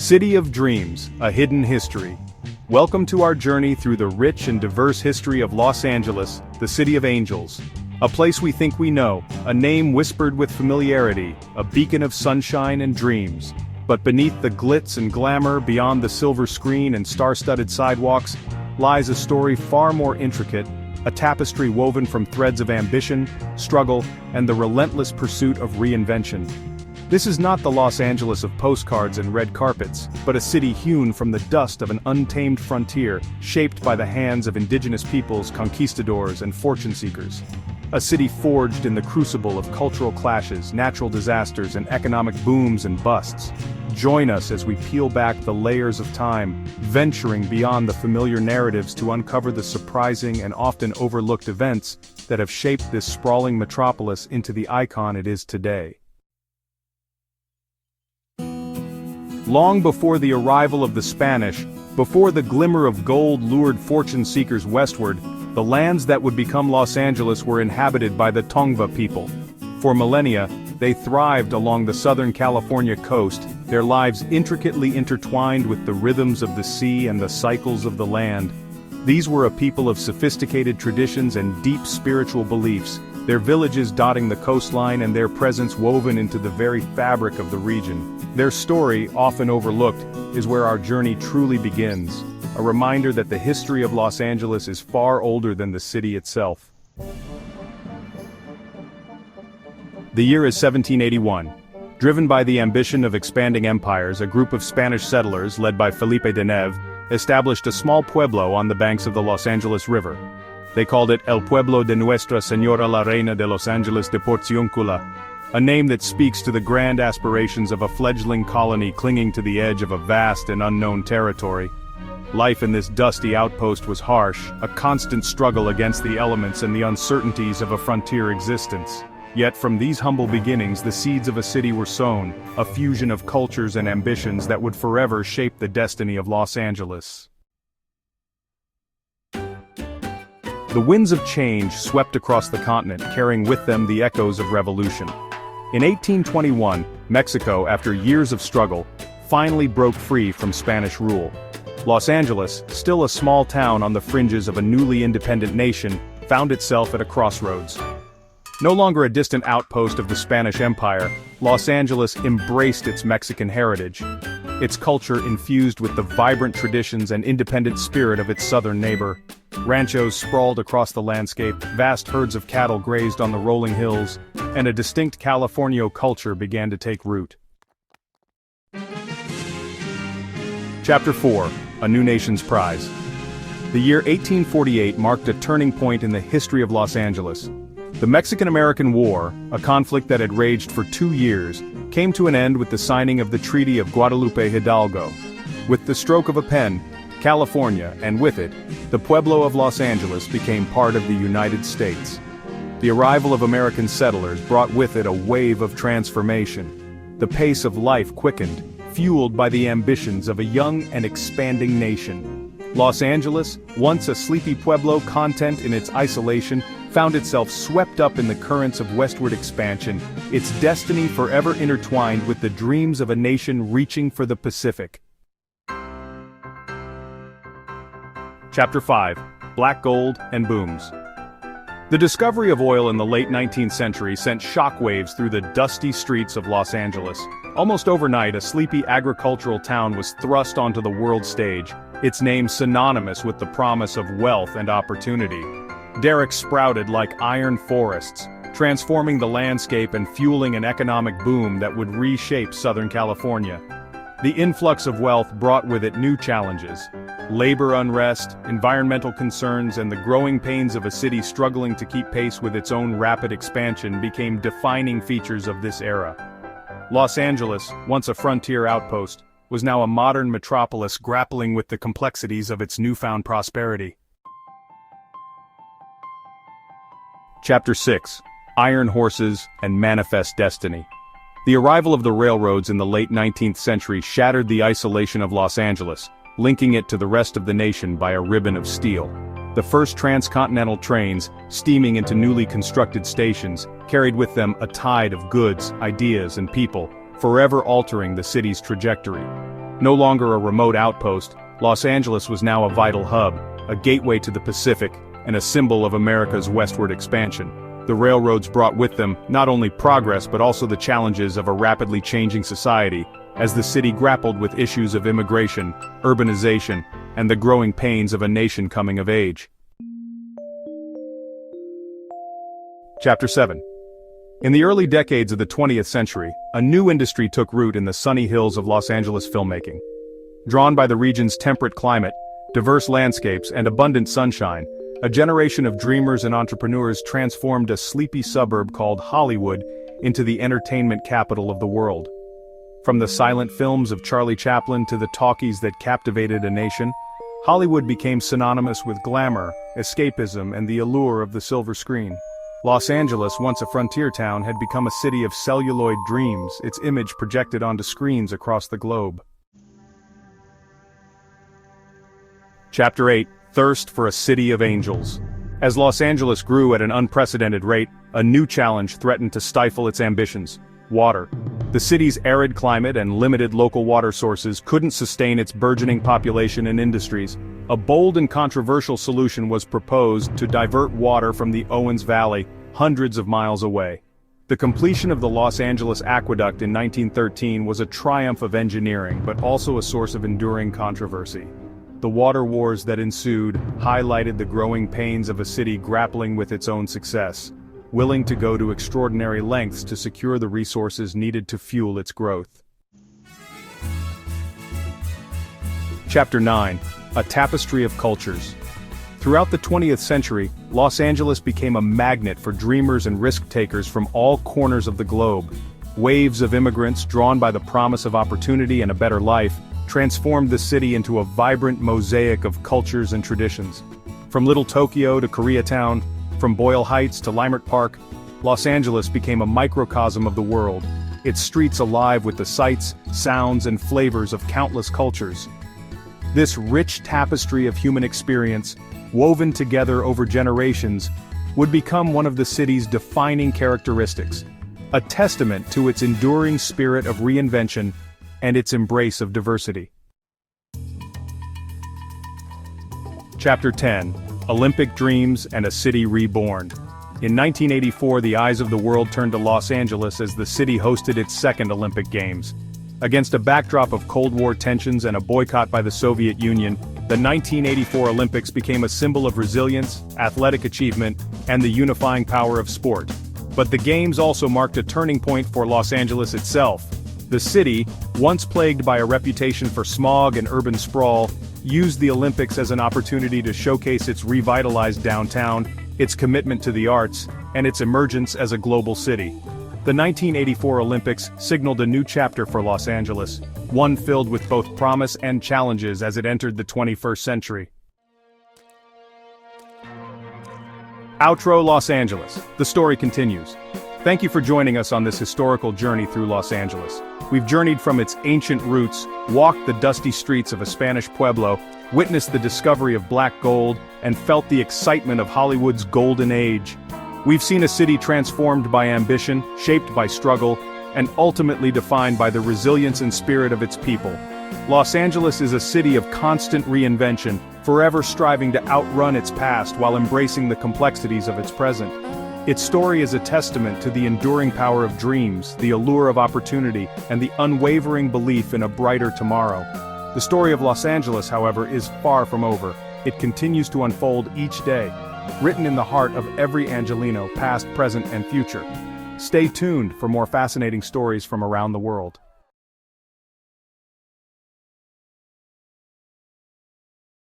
City of Dreams, a hidden history. Welcome to our journey through the rich and diverse history of Los Angeles, the City of Angels. A place we think we know, a name whispered with familiarity, a beacon of sunshine and dreams. But beneath the glitz and glamour, beyond the silver screen and star-studded sidewalks, lies a story far more intricate, a tapestry woven from threads of ambition, struggle, and the relentless pursuit of reinvention. This is not the Los Angeles of postcards and red carpets, but a city hewn from the dust of an untamed frontier, shaped by the hands of indigenous peoples, conquistadors, and fortune seekers. A city forged in the crucible of cultural clashes, natural disasters, and economic booms and busts. Join us as we peel back the layers of time, venturing beyond the familiar narratives to uncover the surprising and often overlooked events that have shaped this sprawling metropolis into the icon it is today. Long before the arrival of the Spanish, before the glimmer of gold lured fortune seekers westward, the lands that would become Los Angeles were inhabited by the Tongva people. For millennia, they thrived along the Southern California coast, their lives intricately intertwined with the rhythms of the sea and the cycles of the land. These were a people of sophisticated traditions and deep spiritual beliefs, their villages dotting the coastline and their presence woven into the very fabric of the region. Their story, often overlooked, is where our journey truly begins, a reminder that the history of Los Angeles is far older than the city itself. The year is 1781. Driven by the ambition of expanding empires, a group of Spanish settlers, led by Felipe de Neve, established a small pueblo on the banks of the Los Angeles River. They called it El Pueblo de Nuestra Señora la Reina de Los Angeles de Porciúncula, a name that speaks to the grand aspirations of a fledgling colony clinging to the edge of a vast and unknown territory. Life in this dusty outpost was harsh, a constant struggle against the elements and the uncertainties of a frontier existence. Yet from these humble beginnings the seeds of a city were sown, a fusion of cultures and ambitions that would forever shape the destiny of Los Angeles. The winds of change swept across the continent, carrying with them the echoes of revolution. In 1821, Mexico, after years of struggle, finally broke free from Spanish rule. Los Angeles, still a small town on the fringes of a newly independent nation, found itself at a crossroads. No longer a distant outpost of the Spanish Empire, Los Angeles embraced its Mexican heritage, its culture infused with the vibrant traditions and independent spirit of its southern neighbor. Ranchos sprawled across the landscape, vast herds of cattle grazed on the rolling hills, and a distinct Californio culture began to take root. Chapter 4: A New Nation's Prize. The year 1848 marked a turning point in the history of Los Angeles. The Mexican-American War, a conflict that had raged for 2 years, came to an end with the signing of the Treaty of Guadalupe Hidalgo. With the stroke of a pen, California, and with it, the Pueblo of Los Angeles became part of the United States. The arrival of American settlers brought with it a wave of transformation. The pace of life quickened, fueled by the ambitions of a young and expanding nation. Los Angeles, once a sleepy pueblo content in its isolation, found itself swept up in the currents of westward expansion, its destiny forever intertwined with the dreams of a nation reaching for the Pacific. Chapter 5: Black Gold and Booms. The discovery of oil in the late 19th century sent shockwaves through the dusty streets of Los Angeles. Almost overnight, a sleepy agricultural town was thrust onto the world stage, its name synonymous with the promise of wealth and opportunity. Derricks sprouted like iron forests, transforming the landscape and fueling an economic boom that would reshape Southern California. The influx of wealth brought with it new challenges. Labor unrest, environmental concerns, and the growing pains of a city struggling to keep pace with its own rapid expansion became defining features of this era. Los Angeles, once a frontier outpost, was now a modern metropolis grappling with the complexities of its newfound prosperity. Chapter 6: Iron Horses and Manifest Destiny. The arrival of the railroads in the late 19th century shattered the isolation of Los Angeles, linking it to the rest of the nation by a ribbon of steel. The first transcontinental trains, steaming into newly constructed stations, carried with them a tide of goods, ideas, and people, forever altering the city's trajectory. No longer a remote outpost, Los Angeles was now a vital hub, a gateway to the Pacific, and a symbol of America's westward expansion. The railroads brought with them not only progress but also the challenges of a rapidly changing society, as the city grappled with issues of immigration, urbanization, and the growing pains of a nation coming of age. Chapter 7. In the early decades of the 20th century, a new industry took root in the sunny hills of Los Angeles filmmaking. Drawn by the region's temperate climate, diverse landscapes, and abundant sunshine, a generation of dreamers and entrepreneurs transformed a sleepy suburb called Hollywood into the entertainment capital of the world. From the silent films of Charlie Chaplin to the talkies that captivated a nation, Hollywood became synonymous with glamour, escapism, and the allure of the silver screen. Los Angeles, once a frontier town, had become a city of celluloid dreams, its image projected onto screens across the globe. Chapter 8. Thirst for a City of Angels. As Los Angeles grew at an unprecedented rate, a new challenge threatened to stifle its ambitions: water. The city's arid climate and limited local water sources couldn't sustain its burgeoning population and industries. A bold and controversial solution was proposed to divert water from the Owens Valley, hundreds of miles away. The completion of the Los Angeles Aqueduct in 1913 was a triumph of engineering, but also a source of enduring controversy. The water wars that ensued highlighted the growing pains of a city grappling with its own success, willing to go to extraordinary lengths to secure the resources needed to fuel its growth. Chapter 9. A Tapestry of Cultures. Throughout the 20th century, Los Angeles became a magnet for dreamers and risk-takers from all corners of the globe. Waves of immigrants, drawn by the promise of opportunity and a better life, transformed the city into a vibrant mosaic of cultures and traditions. From Little Tokyo to Koreatown, from Boyle Heights to Leimert Park, Los Angeles became a microcosm of the world, its streets alive with the sights, sounds, and flavors of countless cultures. This rich tapestry of human experience, woven together over generations, would become one of the city's defining characteristics, a testament to its enduring spirit of reinvention and its embrace of diversity. Chapter 10. Olympic Dreams and a City Reborn. In 1984, the eyes of the world turned to Los Angeles as the city hosted its second Olympic Games. Against a backdrop of Cold War tensions and a boycott by the Soviet Union, the 1984 Olympics became a symbol of resilience, athletic achievement, and the unifying power of sport. But the Games also marked a turning point for Los Angeles itself. The city, once plagued by a reputation for smog and urban sprawl, used the Olympics as an opportunity to showcase its revitalized downtown, its commitment to the arts, and its emergence as a global city. The 1984 Olympics signaled a new chapter for Los Angeles, one filled with both promise and challenges as it entered the 21st century. Outro Los Angeles. The story continues. Thank you for joining us on this historical journey through Los Angeles. We've journeyed from its ancient roots, walked the dusty streets of a Spanish pueblo, witnessed the discovery of black gold, and felt the excitement of Hollywood's golden age. We've seen a city transformed by ambition, shaped by struggle, and ultimately defined by the resilience and spirit of its people. Los Angeles is a city of constant reinvention, forever striving to outrun its past while embracing the complexities of its present. Its story is a testament to the enduring power of dreams, the allure of opportunity, and the unwavering belief in a brighter tomorrow. The story of Los Angeles, however, is far from over. It continues to unfold each day, written in the heart of every Angelino, past, present, and future. Stay tuned for more fascinating stories from around the world.